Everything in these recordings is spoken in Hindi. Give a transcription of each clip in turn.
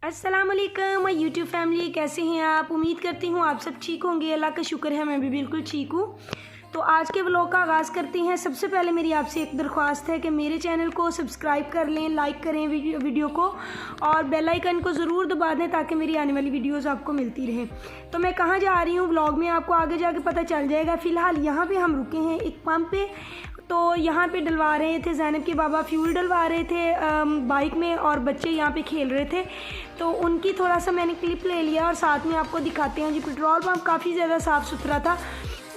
अस्सलामुअलैकुम यूट्यूब फैमिली, कैसे हैं आप। उम्मीद करती हूँ आप सब ठीक होंगे। अल्लाह का शुक्र है मैं भी बिल्कुल ठीक हूँ। तो आज के व्लॉग का आगाज़ करते हैं। सबसे पहले मेरी आपसे एक दरख्वास्त है कि मेरे चैनल को सब्सक्राइब कर लें, लाइक करें वीडियो को और बेल आइकन को ज़रूर दबा दें ताकि मेरी आने वाली वीडियोस आपको मिलती रहे। तो मैं कहाँ जा रही हूँ व्लॉग में आपको आगे जाके पता चल जाएगा। फ़िलहाल यहाँ पे हम रुके हैं एक पंप पे। तो यहाँ पे डलवा रहे थे ज़ैनब के बाबा, फ्यूल डलवा रहे थे बाइक में और बच्चे यहाँ पे खेल रहे थे। तो उनकी थोड़ा सा मैंने क्लिप ले लिया और साथ में आपको दिखाते हैं जी। पेट्रोल पंप काफ़ी ज़्यादा साफ़ सुथरा था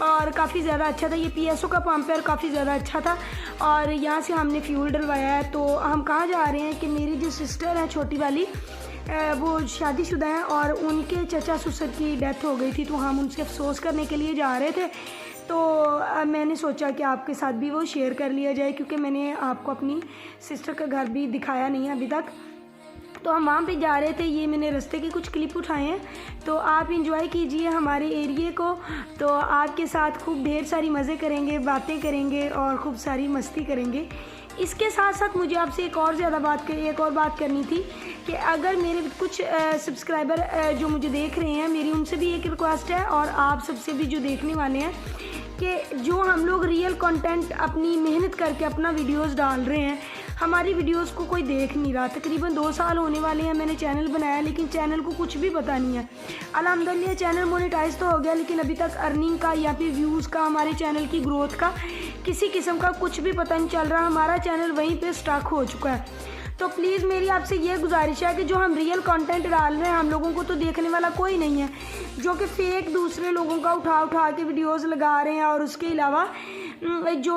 और काफ़ी ज़्यादा अच्छा था। ये PSO का पंप है और काफ़ी ज़्यादा अच्छा था। और यहाँ से हमने फ्यूल डलवाया है। तो हम कहाँ जा रहे हैं कि मेरी जो सिस्टर है छोटी वाली, वो शादीशुदा है और उनके चचा ससुर की डेथ हो गई थी। तो हम उनसे अफसोस करने के लिए जा रहे थे। तो मैंने सोचा कि आपके साथ भी वो शेयर कर लिया जाए, क्योंकि मैंने आपको अपनी सिस्टर का घर भी दिखाया नहीं है अभी तक। तो हम वहाँ पे जा रहे थे। ये मैंने रास्ते के कुछ क्लिप उठाए हैं, तो आप इंजॉय कीजिए हमारे एरिए को। तो आपके साथ खूब ढेर सारी मज़े करेंगे, बातें करेंगे और खूब सारी मस्ती करेंगे। इसके साथ साथ मुझे आपसे एक और बात करनी थी कि अगर मेरे कुछ सब्सक्राइबर जो मुझे देख रहे हैं, मेरी उनसे भी एक रिक्वेस्ट है और आप सबसे भी जो देखने वाले हैं कि जो हम लोग रियल कंटेंट अपनी मेहनत करके अपना वीडियोस डाल रहे हैं, हमारी वीडियोस को कोई देख नहीं रहा। तकरीबन 2 साल होने वाले हैं मैंने चैनल बनाया, लेकिन चैनल को कुछ भी पता नहीं है। अल्हम्दुलिल्लाह चैनल मोनेटाइज तो हो गया, लेकिन अभी तक अर्निंग का या फिर व्यूज़ का, हमारे चैनल की ग्रोथ का किसी किस्म का कुछ भी पता नहीं चल रहा। हमारा चैनल वहीं पे स्टक हो चुका है। तो प्लीज़ मेरी आपसे ये गुजारिश है कि जो हम रियल कंटेंट डाल रहे हैं, हम लोगों को तो देखने वाला कोई नहीं है। जो कि फेक दूसरे लोगों का उठा के वीडियोस लगा रहे हैं। और उसके अलावा जो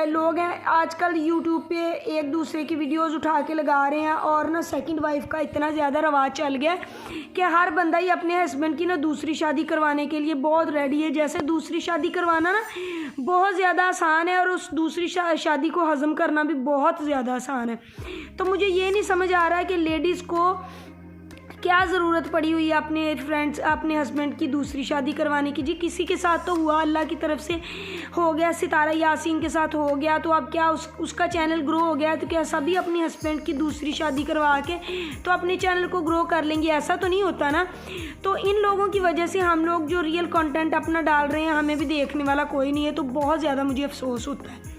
लोग हैं आजकल यूट्यूब पे एक दूसरे की वीडियोस उठा के लगा रहे हैं। और ना सेकंड वाइफ का इतना ज़्यादा रवाज चल गया कि हर बंदा ही अपने हस्बैंड की ना दूसरी शादी करवाने के लिए बहुत रेडी है। जैसे दूसरी शादी करवाना ना बहुत ज़्यादा आसान है और उस दूसरी शादी को हज़म करना भी बहुत ज़्यादा आसान है। तो मुझे ये नहीं समझ आ रहा है कि लेडीज़ को क्या ज़रूरत पड़ी हुई है अपने हस्बैंड की दूसरी शादी करवाने की। जी किसी के साथ तो हुआ, अल्लाह की तरफ से हो गया, सितारा यासीन के साथ हो गया, तो अब क्या उसका चैनल ग्रो हो गया, तो क्या सभी अपनी हस्बैंड की दूसरी शादी करवा के तो अपने चैनल को ग्रो कर लेंगे? ऐसा तो नहीं होता ना। तो इन लोगों की वजह से हम लोग जो रियल कंटेंट अपना डाल रहे हैं, हमें भी देखने वाला कोई नहीं है। तो बहुत ज़्यादा मुझे अफसोस होता है।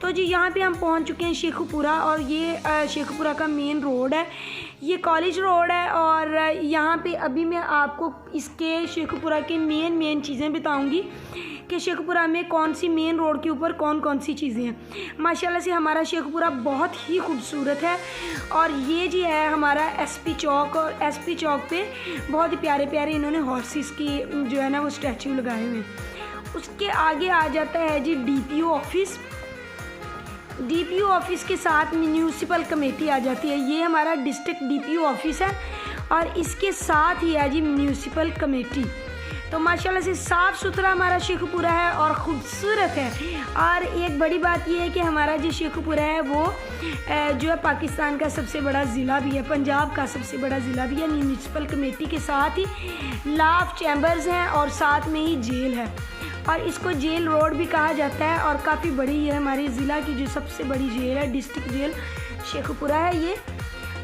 तो जी यहाँ पे हम पहुँच चुके हैं शेखुपुरा, और ये शेखुपुरा का मेन रोड है, ये कॉलेज रोड है। और यहाँ पे अभी मैं आपको इसके शेखुपुरा के मेन चीज़ें बताऊँगी कि शेखुपुरा में कौन सी मेन रोड के ऊपर कौन सी चीज़ें हैं। माशाल्लाह से हमारा शेखुपुरा बहुत ही खूबसूरत है। और ये जी है हमारा SP चौक, और SP चौक पे बहुत ही प्यारे इन्होंने हॉर्सेस की जो है ना वो स्टैचू लगाए हुए हैं। उसके आगे आ जाता है जी DPO ऑफिस। DPO ऑफिस के साथ म्यूनिसिपल कमेटी आ जाती है। ये हमारा डिस्ट्रिक्ट DPO ऑफिस है और इसके साथ ही है जी म्यूनिसिपल कमेटी। तो माशाल्लाह से साफ़ सुथरा हमारा शेखुपुरा है और ख़ूबसूरत है। और एक बड़ी बात ये है कि हमारा जो शेखुपुरा है वो जो है पाकिस्तान का सबसे बड़ा ज़िला भी है, पंजाब का सबसे बड़ा ज़िला भी है। म्यूनिसिपल कमेटी के साथ ही लॉ ऑफ चैम्बर्स हैं और साथ में ही जेल है, और इसको जेल रोड भी कहा जाता है। और काफ़ी बड़ी है हमारे ज़िला की जो सबसे बड़ी जेल है, डिस्ट्रिक्ट जेल शेखुपुरा है ये।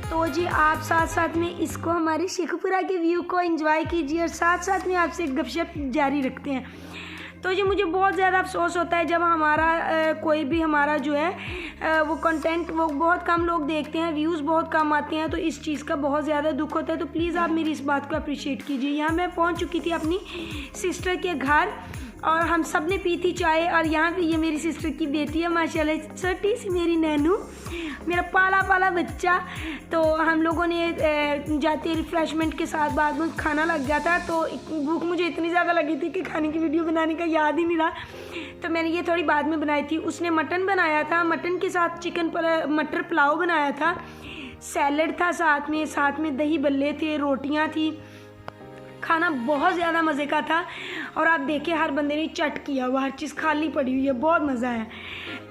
तो जी आप साथ में इसको हमारे शेखुपुरा के व्यू को एंजॉय कीजिए और साथ में आपसे गपशप जारी रखते हैं। तो जी मुझे बहुत ज़्यादा अफसोस होता है जब हमारा कोई भी हमारा जो है वो कंटेंट वो बहुत कम लोग देखते हैं, व्यूज़ बहुत कम आते हैं। तो इस चीज़ का बहुत ज़्यादा दुख होता है। तो प्लीज़ आप मेरी इस बात को अप्रिशिएट कीजिए। यहाँ मैं पहुँच चुकी थी अपनी सिस्टर के घर और हम सब ने पी थी चाय। और यहाँ पे ये मेरी सिस्टर की बेटी है, माशाल्लाह छोटी सी मेरी नैनू, मेरा पाला बच्चा। तो हम लोगों ने जाते रिफ़्रेशमेंट के साथ बाद में खाना लग गया था। तो भूख मुझे इतनी ज़्यादा लगी थी कि खाने की वीडियो बनाने का याद ही नहीं रहा। तो मैंने ये थोड़ी बाद में बनाई थी। उसने मटन बनाया था, मटन के साथ मटर पुलाव बनाया था, सैलड था साथ में दही बल्ले थे, रोटियाँ थी। खाना बहुत ज़्यादा मज़े का था। और आप देखिए हर बंदे ने चट किया हुआ, हर चीज़ खाली पड़ी हुई है, बहुत मज़ा है।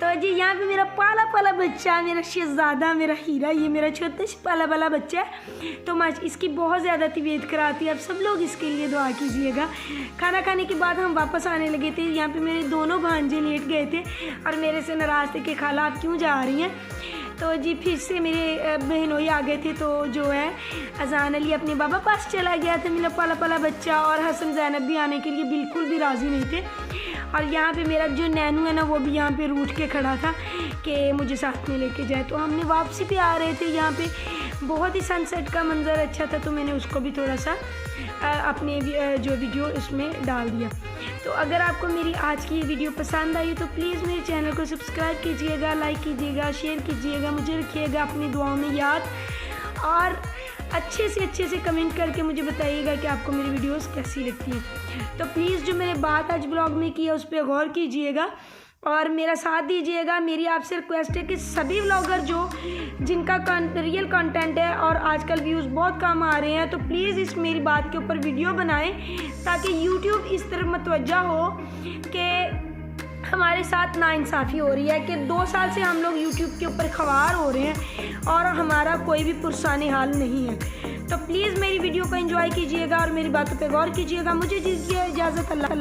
तो जी यहाँ पे मेरा पाला बच्चा, मेरा शहज़ादा, मेरा हीरा, ये मेरा छोटा सा पाला बच्चा है। तो इसकी बहुत ज़्यादा तबीयत खराब थी। अब सब लोग इसके लिए दुआ कीजिएगा। खाना खाने के बाद हम वापस आने लगे थे। यहाँ पे मेरे दोनों भांजे लेट गए थे और मेरे से नाराज़ थे कि खाला आप क्यों जा रही हैं। तो जी फिर से मेरे बहनोई आ गए थे। तो जो है अजान अली अपने बाबा पास चला गया था, मेरा पाला पाला बच्चा, और हसन ज़ैनब भी आने के लिए बिल्कुल भी राज़ी नहीं थे। और यहाँ पे मेरा जो नैनू है ना वो भी यहाँ पे रूठ के खड़ा था कि मुझे साथ में लेके जाए। तो हमने वापसी पे आ रहे थे, यहाँ पे बहुत ही सनसेट का मंज़र अच्छा था, तो मैंने उसको भी थोड़ा सा अपने जो वीडियो उसमें डाल दिया। तो अगर आपको मेरी आज की ये वीडियो पसंद आई तो प्लीज़ मेरे चैनल को सब्सक्राइब कीजिएगा, लाइक कीजिएगा, शेयर कीजिएगा, मुझे रखिएगा अपनी दुआओं में याद, और अच्छे से कमेंट करके मुझे बताइएगा कि आपको मेरी वीडियोस कैसी लगती हैं। तो प्लीज़ जो मैंने बात आज ब्लॉग में की है उस पर गौर कीजिएगा और मेरा साथ दीजिएगा। मेरी आपसे रिक्वेस्ट है कि सभी व्लॉगर जो जिनका रियल कंटेंट है और आजकल व्यूज़ बहुत कम आ रहे हैं, तो प्लीज़ इस मेरी बात के ऊपर वीडियो बनाएं ताकि यूट्यूब इस तरफ मतवज्जा हो कि हमारे साथ नाइंसाफ़ी हो रही है कि 2 साल से हम लोग यूट्यूब के ऊपर ख़वार हो रहे हैं और हमारा कोई भी पुरसाने हाल नहीं है। तो प्लीज़ मेरी वीडियो को एंजॉय कीजिएगा और मेरी बातों पे गौर कीजिएगा। मुझे दीजिए इजाज़त। अल्लाह।